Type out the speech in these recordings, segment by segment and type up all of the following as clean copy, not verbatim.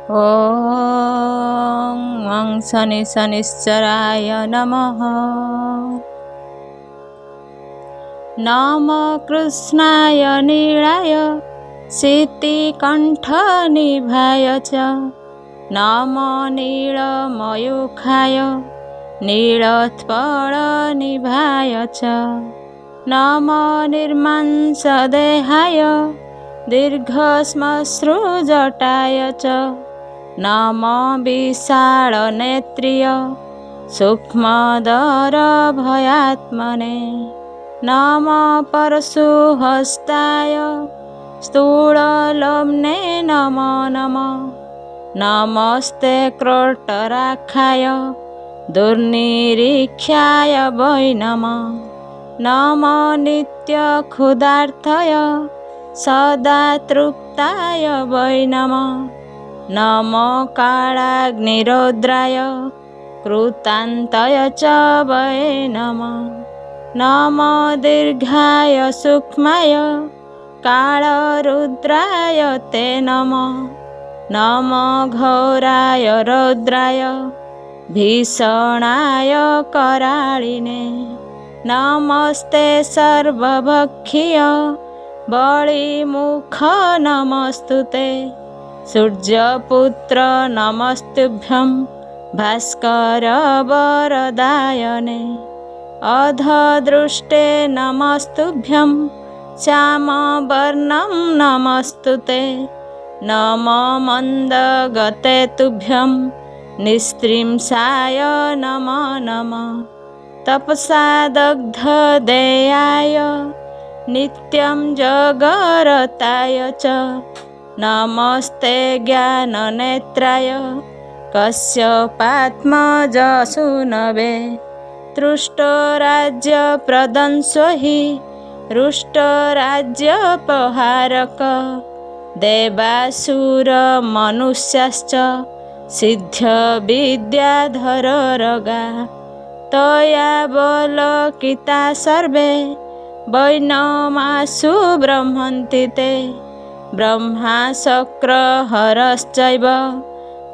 ॐ शनिश्चराय नमः। नमः कृष्णाय नीलाय शितिकण्ठनिभाय च। नमः नीलमयूखाय नीलोत्पलनिभाय च। नमः निर्मांसदेहाय दीर्घश्मश्रुजटाय च। नमः विशालनेत्रिय सूक्ष्मदरभयात्मने। नमः परशुहस्ताय स्थूललोम्ने नमो नमः। नमस्ते क्रोटराक्षाय दुर्निरीक्षाय वै नमः। नमः नित्यक्षुधार्थाय सदा तृप्ताय वै नमः। नमः कालाग्निरौद्राय कृतान्ताय च वै नमः। नमः दीर्घाय सूक्ष्माय कालरुद्राय ते नमः। नमः घोराय रौद्राय भीषणाय कराळिने। नमस्ते सर्वभक्षीय बलिमुख नमस्तुते। सूर्यपुत्र नमस्तुभ्यं भास्कर वरदायने। अधदृष्टे नमस्तुभ्यं श्यामवर्णं नमस्तुते। नमः मन्दगते तुभ्यं निस्त्रिंसाय नमो नमः। तपसा दग्धदेयाय नित्यं जगरताय च। नमस्ते ज्ञाननेत्राय कश्यपात्मजसूनवे। तृष्टराज्यप्रदंशो हि रुष्टराज्यप्रहारक। देवासुरमनुष्याश्च सिद्धविद्याधररगा। तया बलकिता सर्वे वैनमासु ब्रह्मन्ति ते। ब्रह्मा शक्रहरश्चैव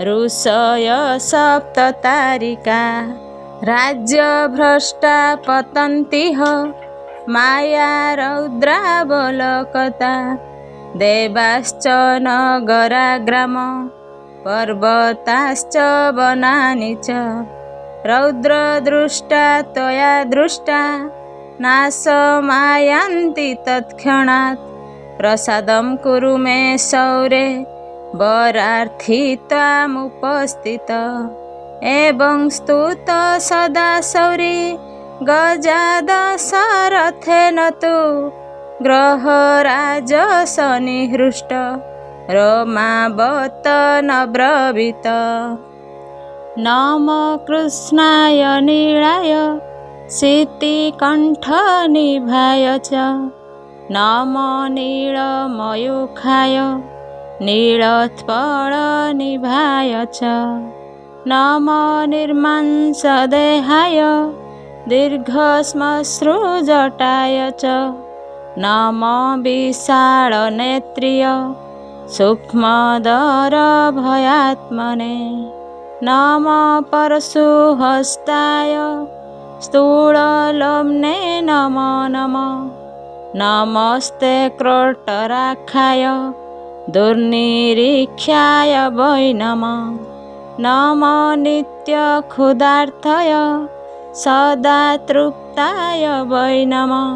ऋषयः सप्ततारिका। राज्यभ्रष्टा पतन्तिह माया रौद्रा बलकता। देवाश्च नगराग्राम पर्वताश्च वनानि च। रौद्रदृष्टा त्वया दृष्टा नाशमायान्ति तत्क्षणात्। प्रसादं कुरु मे शौरे वरार्थी त्वामुपस्थित। एवं स्तुत सदा शौरी गजादशरथेन तु। ग्रहराज सन्निहृष्ट रमावत न ब्रवीत। नमः कृष्णाय नीलाय शितिकण्ठनिभाय च। नमः नीलमयूखाय नीलोत्पलनिभाय च। नमः निर्मांसदेहाय दीर्घश्मश्रुजटाय च। नमः विशालनेत्रिय सूक्ष्मदरभयात्मने। नमः परशुहस्ताय स्थूललोम्ने नमो नमः। नमस्ते क्रोटराक्षाय दुर्निरीक्षाय वै नमः। नमः नित्यक्षुधार्थाय सदा तृप्ताय वै नमः।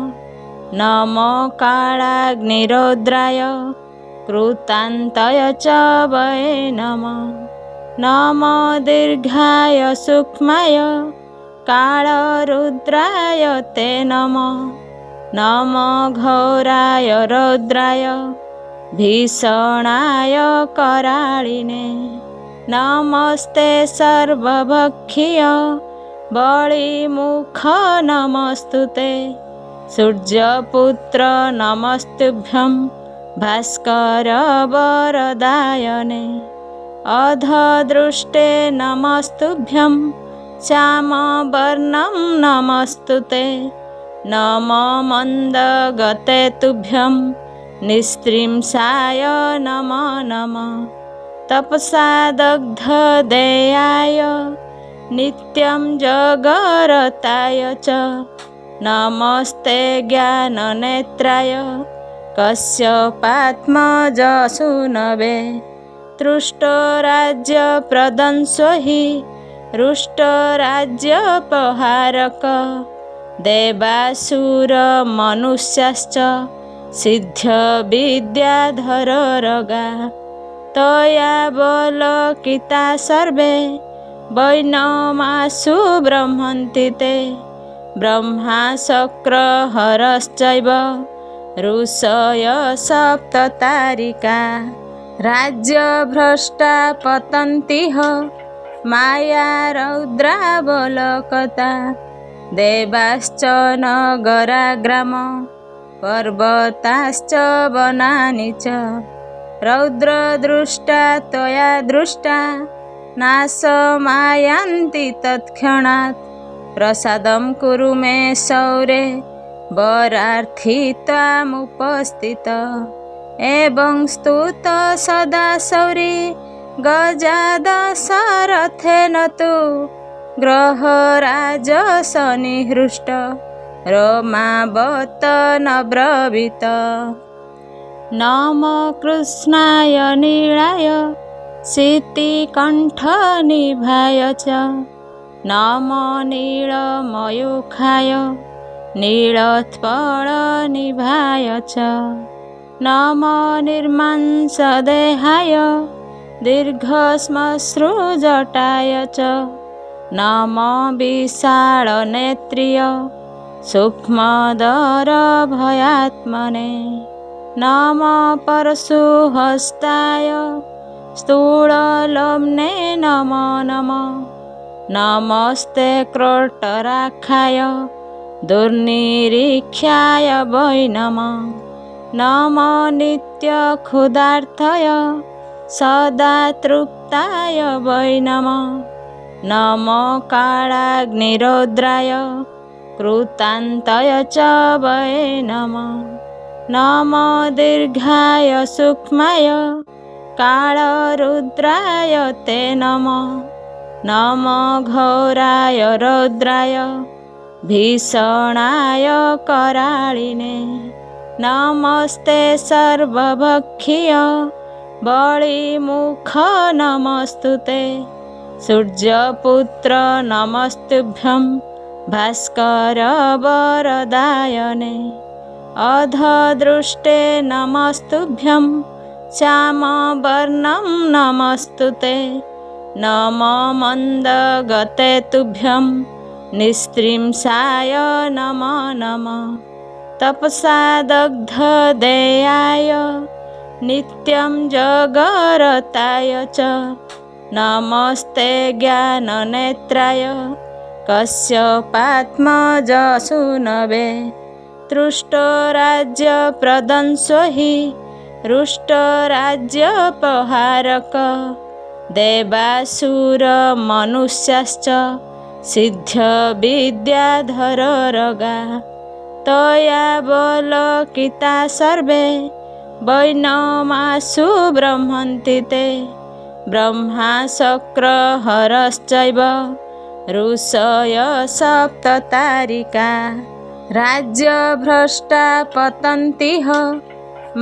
नमः कालाग्निरौद्राय कृतान्ताय च वै नमः। नमः दीर्घाय सूक्ष्माय कालरुद्राय ते नमः। नमः घोराय रौद्राय भीषणाय कराळिने। नमस्ते सर्वभक्षीय बलिमुख नमस्तुते। सूर्यपुत्र नमस्तुभ्यं भास्कर वरदायने। अधदृष्टे नमस्तुभ्यं श्यामवर्णं नमस्तुते। नमः मन्दगते तुभ्यं निस्त्रिंसाय नमो नमः। तपसा दग्धदेयाय नित्यं जगरताय च नमस्ते ज्ञाननेत्राय कश्यपात्मजसूनवे तृष्टराज्यप्रदंशो हि रुष्टराज्यपहारक देवासुरमनुष्याश्च सिद्धविद्याधररगा तया बलकिता सर्वे वैनमासु ब्रह्मन्ति ते ब्रह्मा शक्रहरश्चैव ऋषय सप्ततारिका राज्यभ्रष्टा पतन्तिह माया रौद्रावलकता देवाश्च नगराग्राम पर्वताश्च वनानि च रौद्रदृष्टा त्वया दृष्टा नाशमायान्ति तत्क्षणात् प्रसादं कुरु मे शौरे वरार्थी त्वामुपस्थित एवं स्तुत सदा शौरी गजादशरथेन तु ग्रहराजसनिहृष्ट रमावत न ब्रवीत नम कृष्णाय नीलाय शितिकण्ठनिभाय च नम नीलमयूखाय नीलोत्पलनिभाय च नम निर्मांसदेहाय दीर्घश्मश्रुजटाय च नम विशालनेत्रिय सूक्ष्मदरभयात्मने नम परशुहस्ताय स्थूललम्ने नमो नमः नमस्ते क्रोटराक्षाय दुर्निरीक्षाय वै नमः नमो नित्यक्षुधार्थय सदा तृप्ताय वै नमः नमो कालाग्निरौद्राय कृतान्तय च वै नमः नमो दीर्घाय सूक्ष्माय कालरुद्राय ते नमः नमो घोराय रौद्राय भीषणाय कराळिने नमस्ते सर्वभक्षीय बलिमुख नमस्तुते सूर्यपुत्र नमस्तुभ्यं भास्कर वरदायने अधदृष्टे नमस्तुभ्यं श्यामवर्णं नमस्तुते नमो मन्दगते तुभ्यं निस्त्रिंसाय नमो नमः तपसा दग्धदेयाय नित्यं जगरताय च नमस्ते ज्ञाननेत्राय कश्यपात्मजसूनवे तृष्टराज्यप्रदंशो हि रुष्टराज्यपहारक देवासुरमनुष्याश्च सिद्धविद्याधररगा तया बलकिता सर्वे वैनमासु ब्रह्मन्ति ते ब्रह्मा शक्रहरश्चैव ऋषय सप्ततारिका राज्यभ्रष्टा पतन्तिह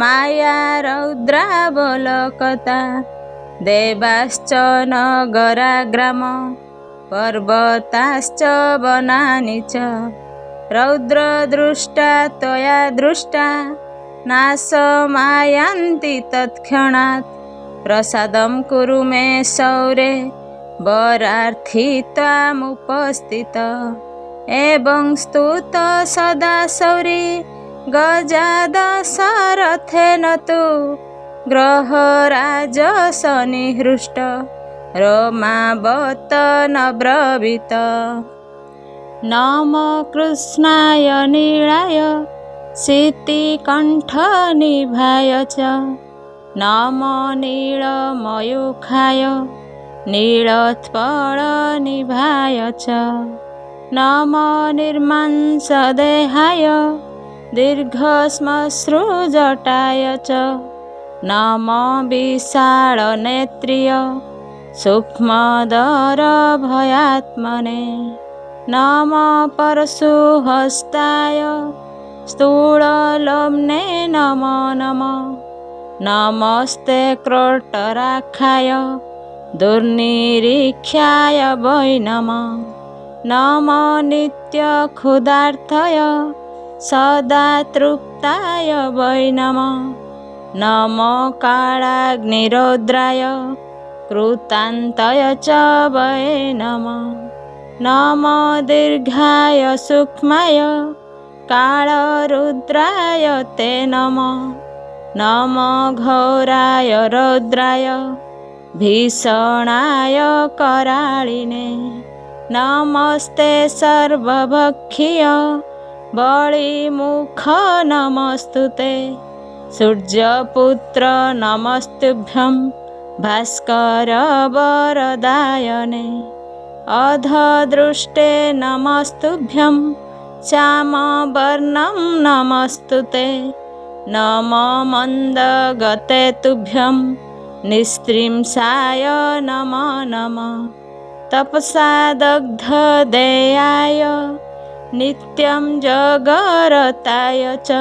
माया रौद्रावलकता देवाश्च नगराग्राम पर्वताश्च वनानि च रौद्रदृष्टा त्वया दृष्टा नाशमायान्ति तत्क्षणात् प्रसादं कुरु मे शौरे वरार्थी त्वामुपस्थित एवं स्तुत सदा शौरी गजादशरथेन तु ग्रहराजसनिहृष्ट रमावत न ब्रवीत नम कृष्णाय नीलाय शितिकण्ठनिभाय च नम नीलमयूखाय नीलोत्पलनिभाय च नम निर्मांसदेहाय दीर्घश्मश्रुजटाय च नम विशालनेत्रिय सूक्ष्मदरभयात्मने नम परशुहस्ताय स्थूललोम्ने नमो नमः नमस्ते क्रोटराक्षाय दुर्निरीक्षाय वै नमः नमो नित्यक्षुधार्थय सदा तृप्ताय वै नमः नमो कालाग्निरौद्राय कृतान्तय च वै नमः नमो दीर्घाय सूक्ष्माय कालरुद्राय ते नमः नमो घोराय रौद्राय भीषणाय कराळिने नमस्ते सर्वभक्षीय बलिमुख नमस्तुते सूर्यपुत्र नमस्तुभ्यं भास्कर वरदायने अधदृष्टे नमस्तुभ्यं श्यामवर्णं नमस्तुते नमो मन्दगते तुभ्यं निस्त्रिंसाय नमो नमः तपसा दग्धदेयाय नित्यं जगरताय च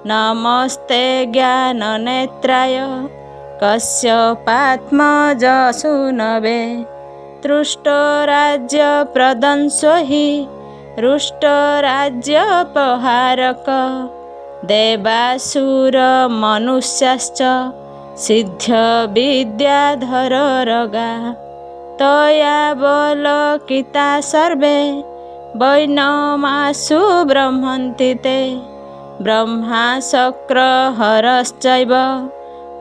नमस्ते ज्ञाननेत्राय कश्यपात्मजसूनवे तृष्टराज्यप्रदंसो हि रुष्टराज्यपहारक देवासुरमनुष्याश्च सिद्धविद्याधररगा तया बलकिता सर्वे वैनमासु ब्रह्मन्ति ते ब्रह्मा शक्रहरश्चैव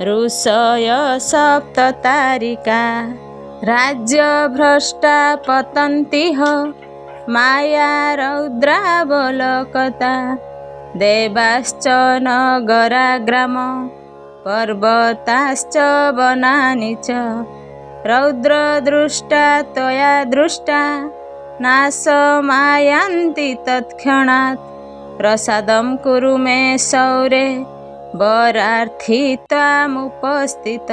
ऋषयः सप्ततारिका राज्यभ्रष्टा पतन्तिह माया रौद्रावलकता देवाश्च नगराग्राम पर्वताश्च वनानि च रौद्रदृष्टा त्वया दृष्टा नाशमायान्ति तत्क्षणात् प्रसादं कुरु मे शौरे वरार्थी त्वामुपस्थित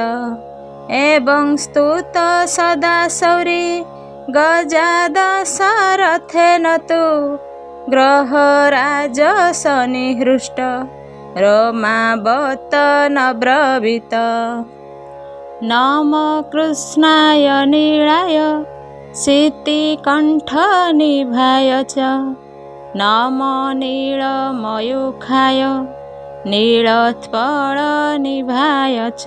एवं स्तुत सदा शौरी गजादशरथेन तु ग्रहराजसनिहृष्ट रमावत नब्रवीत नम कृष्णाय नीलाय शीतिकण्ठनिभाय च नम नीलमयूखाय नीलोत्पलनिभाय च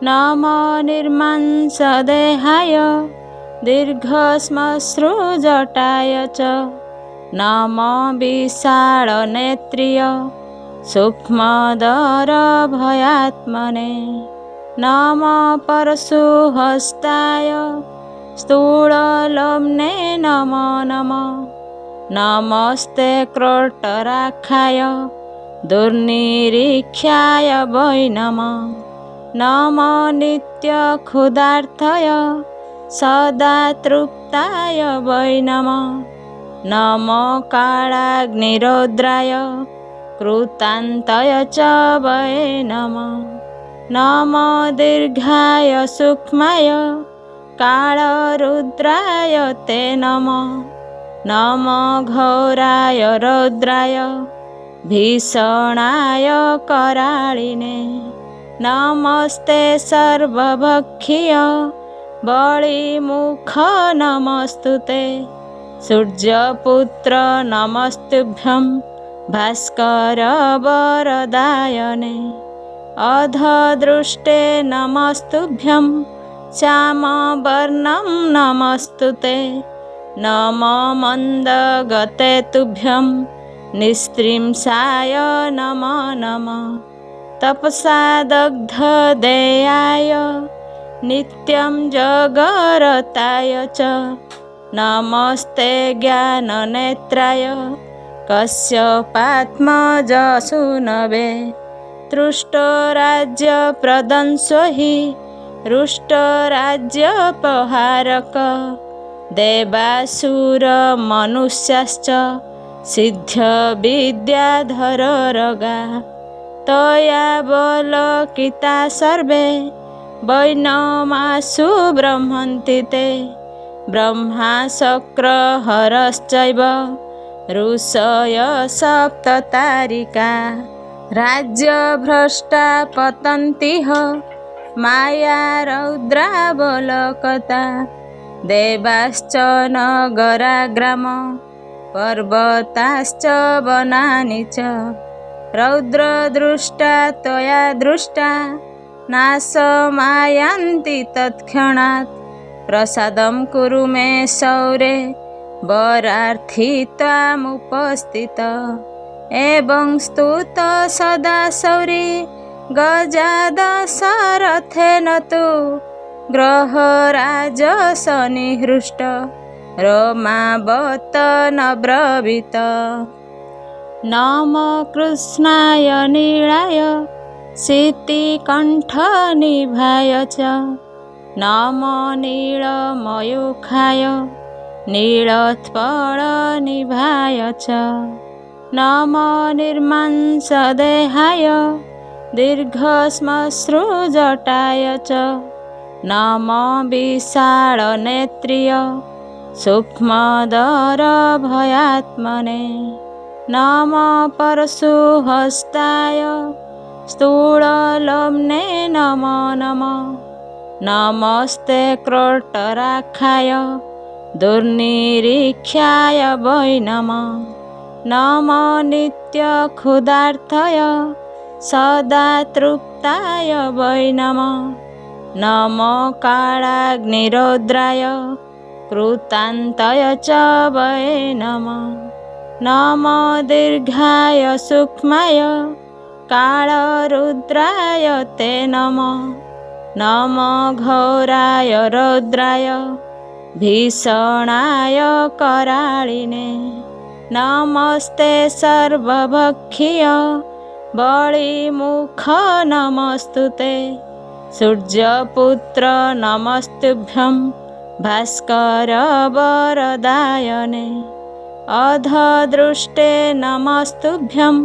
नम निर्मांसदेहाय दीर्घश्मश्रुजटाय च नम विशालनेत्रिय सूक्ष्मदरभयात्मने नम परशुहस्ताय स्थूललोम्ने नमो नमः नमस्ते क्रोटराक्षाय दुर्निरीक्षाय वै नमः नमो नित्यक्षुधार्थय सदा तृप्ताय वै नमः नमो कालाग्निरौद्राय कृतान्तय च वै नमः नमो दीर्घाय सूक्ष्माय कालरुद्राय ते नमः नमो घोराय रौद्राय भीषणाय कराळिने नमस्ते सर्वभक्षीय बलिमुख नमस्तुते सूर्यपुत्र नमस्तुभ्यं भास्कर वरदायने अधदृष्टे नमस्तुभ्यं श्यामवर्णं नमस्तुते नमो मन्दगते तुभ्यं निस्त्रिंसाय नमो नमः तपसा दग्धदेयाय नित्यं जगरताय च नमस्ते ज्ञाननेत्राय कश्यपात्मजसूनवे तृष्टराज्यप्रदंसो हि रुष्टराज्यपहारक देवासुरमनुष्याश्च सिद्धविद्याधररगा तयावलोकिता सर्वे वैनमासु ब्रह्मन्ति ते ब्रह्मा शक्रहरश्चैव ऋषयः सप्ततारिका राज्यभ्रष्टा पतन्तिह माया रौद्रावलोकता देवाश्च नगराग्राम पर्वताश्च वनानि च रौद्रदृष्टा त्वया दृष्टा नाशमायान्ति तत्क्षणात् प्रसादं कुरु मे सौरे वरार्थी त्वामुपस्थित एवं स्तुत सदा सौरी गजादशरथेन तु ग्रहराजसनिहृष्ट रमावत न ब्रवीत नमो कृष्णाय नीलाय शितिकण्ठनिभाय च नमो नीलमयूखाय नीलोत्पलनिभाय च नमो निर्मांसदेहाय दीर्घश्मश्रुजटाय च नमो विशालनेत्रिय सूक्ष्मदरभयात्मने नमो परशुहस्ताय स्थूललोम्ने नमो नमः नमस्ते क्रोटराक्षाय दुर्निरीक्षाय वै नमः नमो नित्यक्षुधार्थय सदा तृप्ताय वै नमः नमो कालाग्निरौद्राय कृतान्तय च वै नमः नमो दीर्घाय सूक्ष्माय कालरुद्राय ते नमः नमो घोराय रौद्राय भीषणाय कराळिने नमस्ते सर्वभक्षीय बलिमुख नमस्तुते सूर्यपुत्र नमस्तुभ्यं भास्कर वरदायने अधदृष्टे नमस्तुभ्यं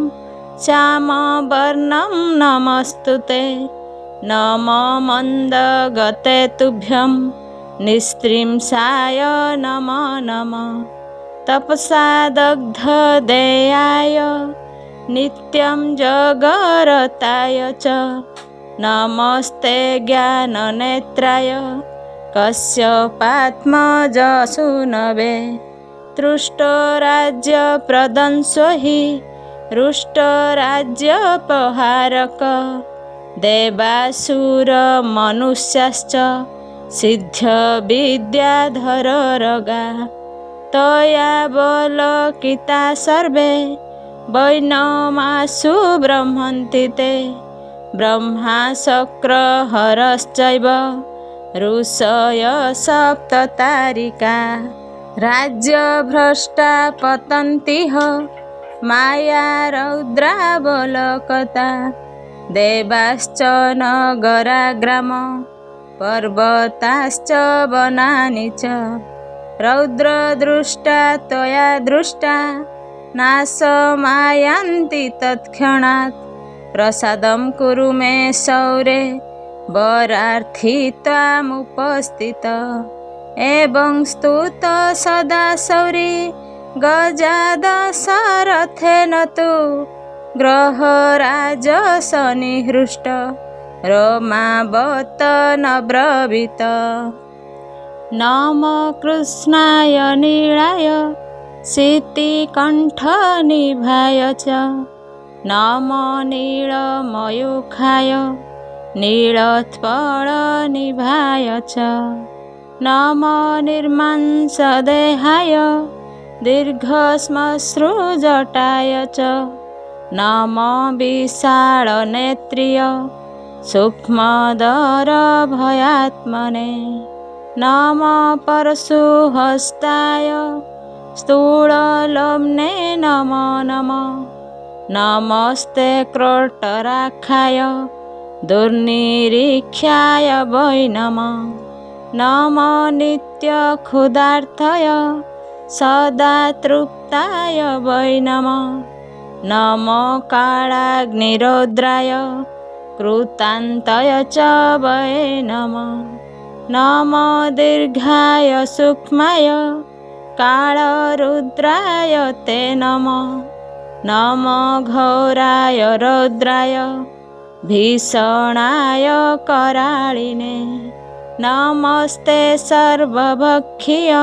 श्यामवर्णं नमस्तुते नमो मन्दगते तुभ्यं निस्त्रिंसाय नमो नमः तपसा दग्धदेयाय नित्यं जगरताय च नमस्ते ज्ञाननेत्राय कश्यपात्मजसूनवे तृष्टराज्यप्रदंसो हि रुष्टराज्यपहारक देवासुरमनुष्याश्च सिद्धविद्याधररगा तयावलोकिता सर्वे वैनमासु ब्रह्मन्ति ते ब्रह्मा शक्रहरश्चैव ऋषयः सप्ततारिका राज्यभ्रष्टा पतन्तिह माया रौद्रावलोकता देवाश्च नगराग्राम पर्वताश्च वनानि च रौद्रदृष्टा त्वया दृष्टा नाशमायान्ति तत्क्षणात् प्रसादं कुरु मे सौरे वरार्थी त्वामुपस्थित एवं स्तुत सदा सौरी गजादशरथेन तु ग्रहराजसनिहृष्ट रमावत न ब्रवीत नमो कृष्णाय नीलाय शितिकण्ठनिभाय च नमो नीलमयूखाय नीलोत्पलनिभाय च नमो निर्मांसदेहाय दीर्घश्मश्रुजटाय च नमो विशालनेत्रिय सूक्ष्मदरभयात्मने नमो परशुहस्ताय स्थूललोम्ने नमो नमः नमस्ते क्रोटराक्षाय दुर्निरीक्षाय वै नमः नमो नित्यक्षुधार्थय सदा तृप्ताय वै नमः नमो कालाग्निरौद्राय कृतान्तय च वै नमः। नमो दीर्घाय सूक्ष्माय कालरुद्राय ते नमः। नमो घोराय रौद्राय भीषणाय कराळिने। नमस्ते सर्वभक्षीय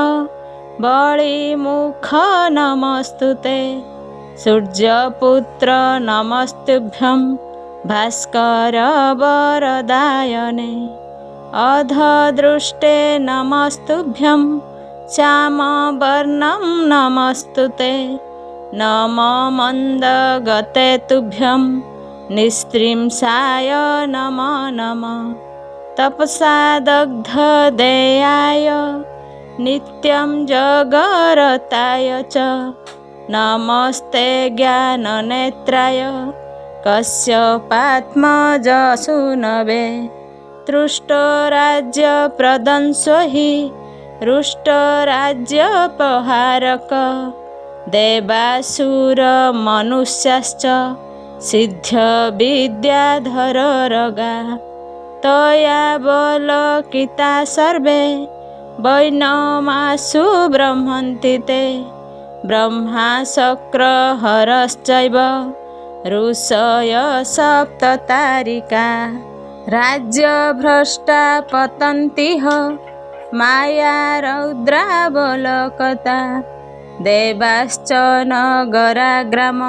बलिमुख नमस्तुते। सूर्यपुत्र नमस्तुभ्यं भास्कर वरदायने। अधदृष्टे नमस्तुभ्यं श्यामवर्णं नमस्तुते। नमो मन्दगते तुभ्यं निस्त्रिंसाय नमो नमः। तपसा दग्धदेयाय नित्यं जगरताय च नमस्ते ज्ञाननेत्राय कश्यपात्मजसूनवे। तृष्टराज्यप्रदंशो हि रुष्टराज्यपहारक। देवासुरमनुष्याश्च सिद्धविद्याधररगा। तया बलकिता सर्वे वैनमासु ब्रह्मन्ति ते। ब्रह्मा शक्रहरश्चैव ऋषय सप्ततारिका। राज्यभ्रष्टा पतन्तिह माया रौद्रावलकता। देवाश्च नगराग्राम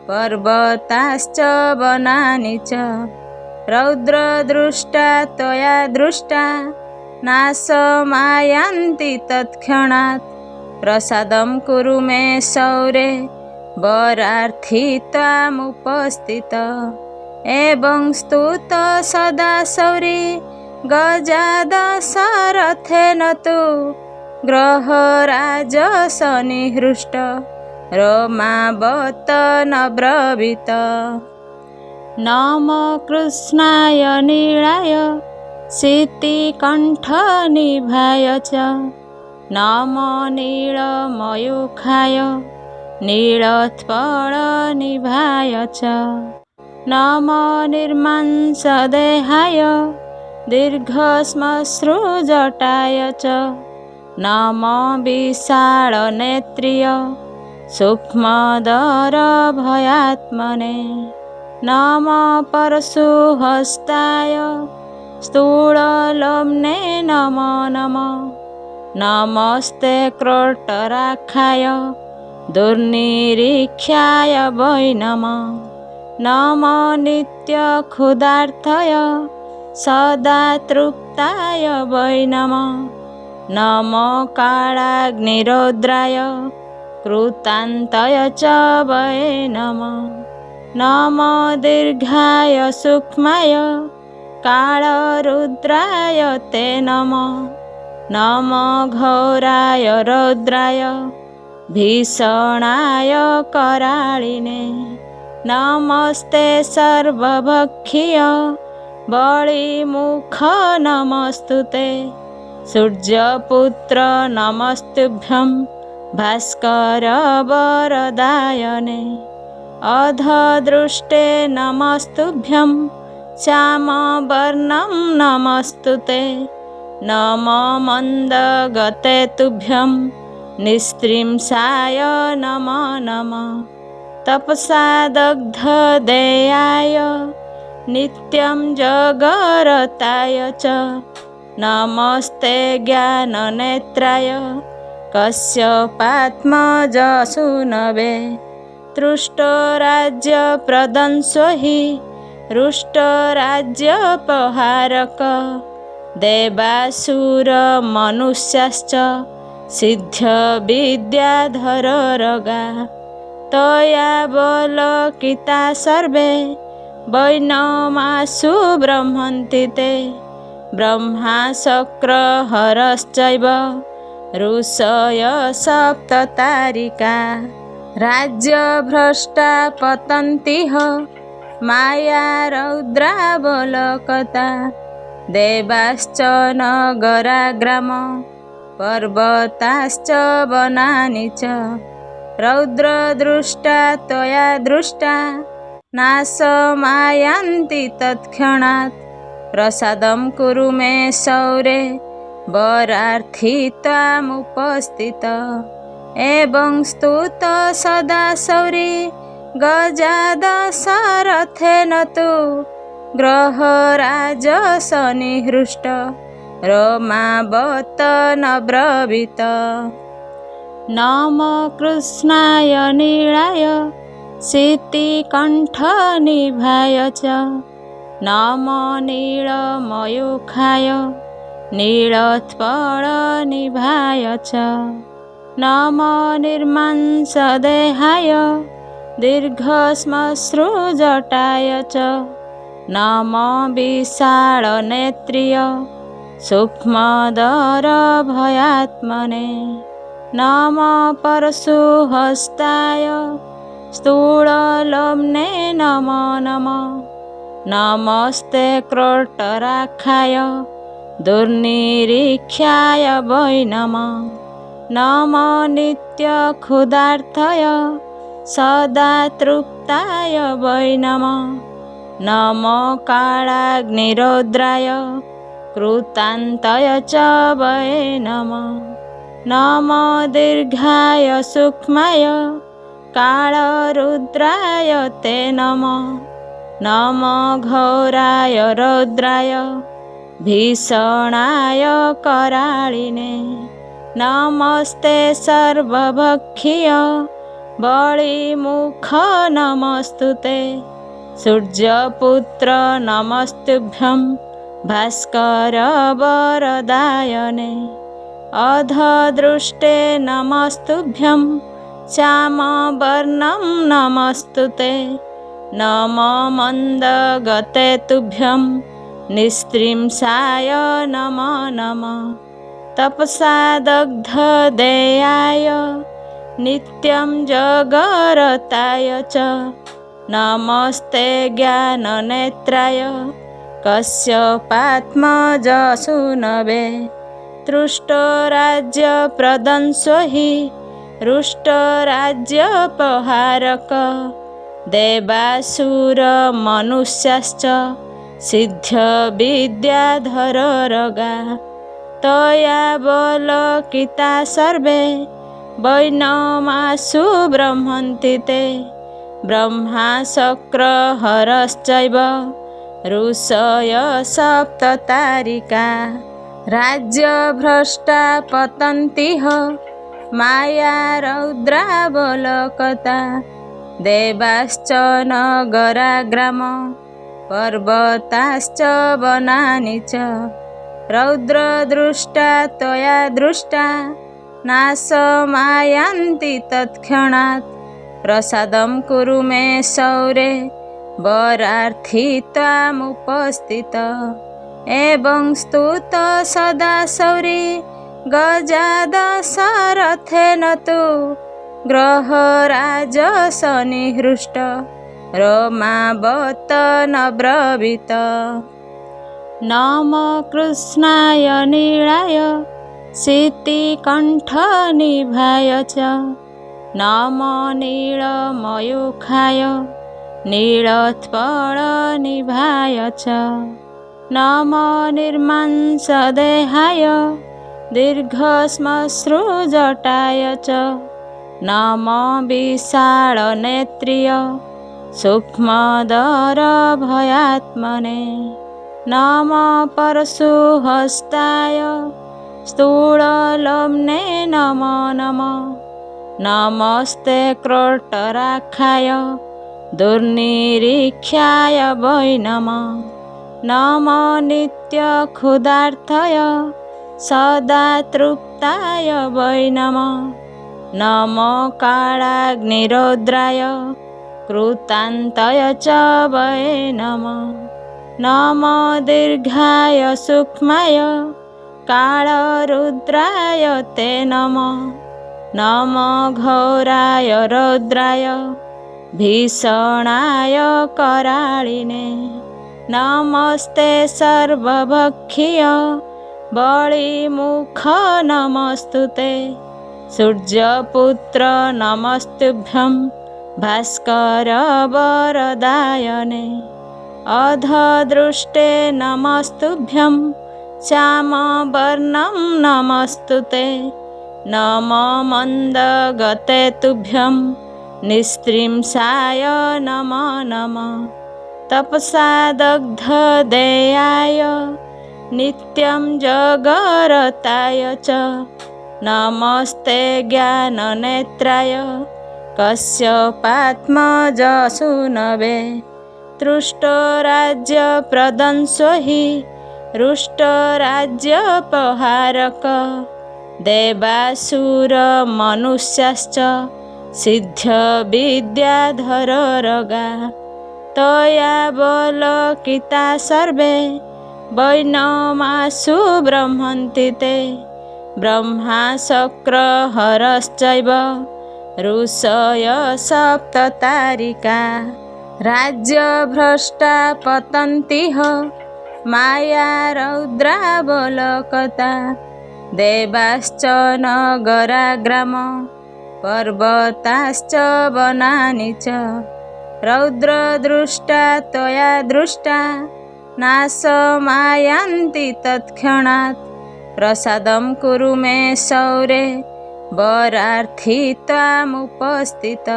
पर्वताश्च वनानि च। रौद्रदृष्टा त्वया दृष्टा नाशमायान्ति तत्क्षणात्। प्रसादं कुरु मे शौरे वरार्थी त्वामुपस्थित। एवं स्तुत सदा शौरी गजादशरथेन तु। ग्रहराजसनिहृष्ट रमावत न ब्रवीत। नमो कृष्णाय नीलाय शितिकण्ठनिभाय च। नमो नीलमयूखाय नीलोत्पलनिभाय च। नमो निर्मांसदेहाय दीर्घश्मश्रुजटाय च। नमो विशालनेत्रिय सूक्ष्मदरभयात्मने। नमो परशुहस्ताय स्थूललोम्ने नमो नमः। नमस्ते क्रोटराक्षाय दुर्निरीक्षाय वै नमः। नमो नित्यक्षुधार्थाय सदा तृप्ताय वै नमः। नमो कालाग्निरौद्राय कृतान्तय च वै नमः। नमो दीर्घाय सूक्ष्माय कालरुद्राय ते नमः। नमो घोराय रौद्राय भीषणाय कराळिने। नमस्ते सर्वभक्षीय बलिमुख नमस्तुते। सूर्यपुत्र नमस्तुभ्यं भास्कर वरदायने। अधदृष्टे नमस्तुभ्यं श्यामवर्णं नमस्तुते। नमो मन्दगते तुभ्यं निस्त्रिंसाय नमो नमः। तपसा दग्धदेयाय नित्यं जगरताय च नमस्ते ज्ञाननेत्राय कश्यपात्मजसूनवे। तृष्टराज्यप्रदंशो हि रुष्टराज्यपहारक। देवासुरमनुष्याश्च सिद्धविद्याधररगा। तया बलकिता सर्वे वैनमासु ब्रह्मन्ति ते। ब्रह्मा शक्रहरश्चैव ऋषय सप्ततारिका। राज्यभ्रष्टा पतन्तिह माया रौद्रावलकता। देवाश्च नगराग्राम पर्वताश्च वनानि च। रौद्रदृष्टा त्वया दृष्टा नाशमायान्ति तत्क्षणात् प्रसादं कुरु मे सौरे वरार्थी त्वामुपस्थित एवं स्तुत सदा सौरी गजादशरथेन तु ग्रहराज सन्निहृष्ट रमावत न ब्रवीत नम कृष्णाय नीलाय शीतिकण्ठनिभाय च नम नीलमयूखाय नीलोत्पलनिभाय च नम निर्मांसदेहाय दीर्घश्मश्रुजटाय च नम विशालनेत्रिय सूक्ष्मदरभयात्मने नम परशुहस्ताय स्थूललोम्ने नमो नमः नमस्ते क्रोटराक्षाय दुर्निरीक्षाय वै नमः नमो नित्यक्षुधार्थय सदा तृप्ताय वै नमः नमो कालाग्निरौद्राय कृतान्तय च वै नमः नमो दीर्घाय सूक्ष्माय कालरुद्राय ते नमः नमो घोराय रौद्राय भीषणाय कराळिने नमस्ते सर्वभक्षीय बलिमुख नमस्तुते सूर्यपुत्र नमस्तुभ्यं भास्कर वरदायने अधदृष्टे नमस्तुभ्यं श्यामवर्णं नमस्तुते नमो मन्दगते तुभ्यं निस्त्रिंसाय नमो नमः तपसा दग्धदेयाय नित्यं जगरताय च नमस्ते ज्ञाननेत्राय कश्यपात्मजसूनवे तृष्टराज्यप्रदंसो हि रुष्टराज्यप्रहारक देवासुरमनुष्याश्च सिद्धविद्याधररगा तया बलकिता सर्वे वैनमासु ब्रह्मन्ति ते ब्रह्मा शक्रहरश्चैव ऋषय सप्ततारिका राज्यभ्रष्टा पतन्तिह माया रौद्रावलकता देवाश्च नगराग्राम पर्वताश्च वनानि च रौद्रदृष्टा त्वया दृष्टा नाशमायान्ति तत्क्षणात् प्रसादं कुरु मे सौरे वरार्थी त्वामुपस्थित एवं स्तुत सदा सौरी गजादशरथेन तु ग्रहराज सन्निहृष्ट रमावत न ब्रवीत नम कृष्णाय नीलाय शीतिकण्ठनिभाय च नम नीलमयूखाय नीलोत्पलनिभाय च नम निर्मांसदेहाय दीर्घश्मश्रुजटाय च नम विशालनेत्रिय सूक्ष्मदरभयात्मने नम परशुहस्ताय स्थूललोम्ने नमो नमः नमस्ते क्रोटराक्षाय दुर्निरीक्षाय वै नमः नमो नित्यक्षुधार्थय सदा तृप्ताय वै नमः नमो कालाग्निरौद्राय कृतान्तय च वै नमः नमो दीर्घाय सूक्ष्माय कालरुद्राय ते नमः नमो घोराय रौद्राय भीषणाय कराळिने नमस्ते सर्वभक्षीय बलिमुख नमस्तुते सूर्यपुत्र नमस्तुभ्यं भास्कर वरदायने अधदृष्टे नमस्तुभ्यं श्यामवर्णं नमस्तुते नमो मन्दगते तुभ्यं निस्त्रिंसाय नमो नमः तपसा दग्धदेयाय नित्यं जगरताय च नमस्ते ज्ञाननेत्राय कश्यपात्मजसूनवे तृष्टराज्यप्रदंसो हि रुष्टराज्यपहारक देवासुरमनुष्याश्च सिद्धविद्याधररगा तया बलकिता सर्वे वैनमासु ब्रह्मन्ति ते ब्रह्मा शक्रहरश्चैव ऋषय सप्ततारिका राज्यभ्रष्टा पतन्तिह माया रौद्रावलकता देवाश्च नगराग्राम पर्वताश्च वनानि च रौद्रदृष्टा त्वया दृष्टा नाशमायान्ति तत्क्षणात् प्रसादं कुरु मे शौरे वरार्थी त्वामुपस्थित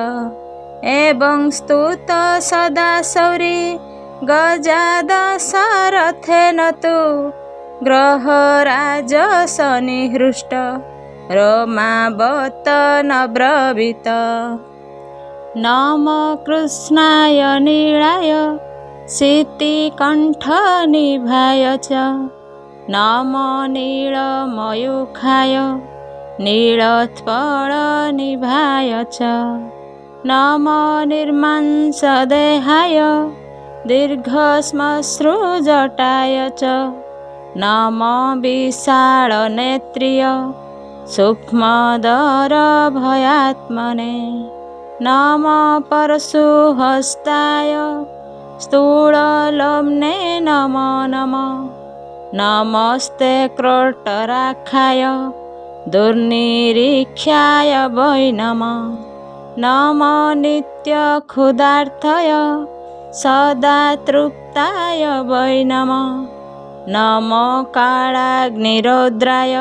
एवं स्तुत सदा शौरी गजादशरथेन तु ग्रहराजसनिहृष्ट रमावत न ब्रवीत नमो कृष्णाय नीलाय शीतिकण्ठनिभाय च नमो नीलमयूखाय नीलोत्पलनिभाय च नमो निर्मांसदेहाय दीर्घश्मश्रुजटाय च नमो विशालनेत्रिय सूक्ष्मदरभयात्मने नमो परशुहस्ताय स्थूललोम्ने नमो नमः नमस्ते क्रोटराक्षाय दुर्निरीक्षाय वै नमः नमो नित्यक्षुधार्थय सदा तृप्ताय वै नमः नमो कालाग्निरौद्राय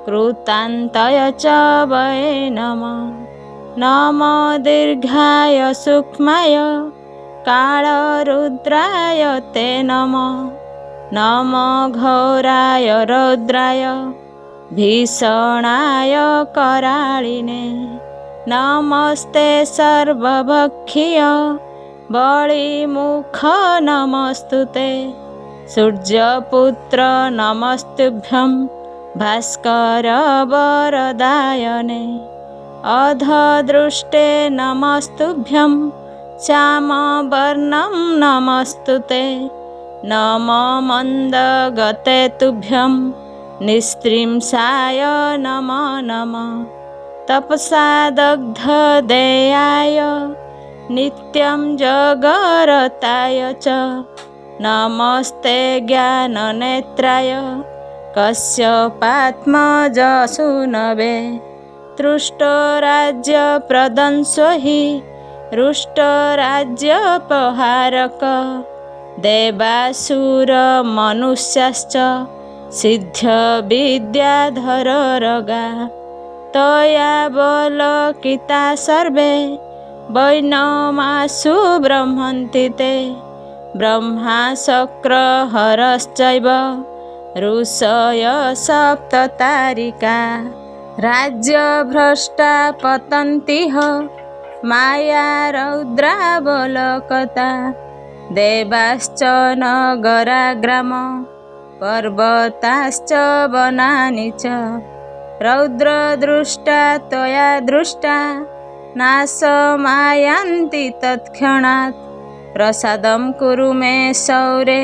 कृतान्तय च वै नमः नमो दीर्घाय सूक्ष्माय कालरुद्राय ते नमः नमो घोराय रौद्राय भीषणाय कराळिने नमस्ते सर्वभक्षीय बलिमुख नमस्तुते सूर्यपुत्र नमस्तुभ्यं भास्कर वरदायने अधदृष्टे नमस्तुभ्यं श्यामवर्णं नमस्तुते नमो मन्दगते तुभ्यं निस्त्रिंसाय नमो नमः तपसा दग्धदेयाय नित्यं जगरताय च नमस्ते ज्ञाननेत्राय कश्यपात्मजसूनवे तृष्टराज्यप्रदंसो हि रुष्टराज्यपहारक देवासुरमनुष्याश्च सिद्धविद्याधररगा तया बलकिता सर्वे वैनमासु ब्रह्मन्ति ते ब्रह्मा शक्रहरश्चैव ऋषय सप्ततारिका राज्यभ्रष्टा पतन्तिह माया रौद्रावलकता देवाश्च नगराग्राम पर्वताश्च वनानि च रौद्रदृष्टा त्वया दृष्टा नाशमायान्ति तत्क्षणात् प्रसादं कुरु मे शौरे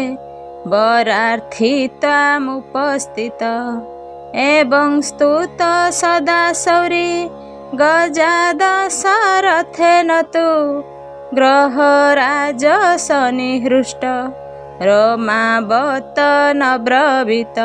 वरार्थी त्वामुपस्थित एवं स्तुत सदा शौरी गजादशरथेन तु ग्रहराजसनिहृष्ट रमावत न ब्रवीत।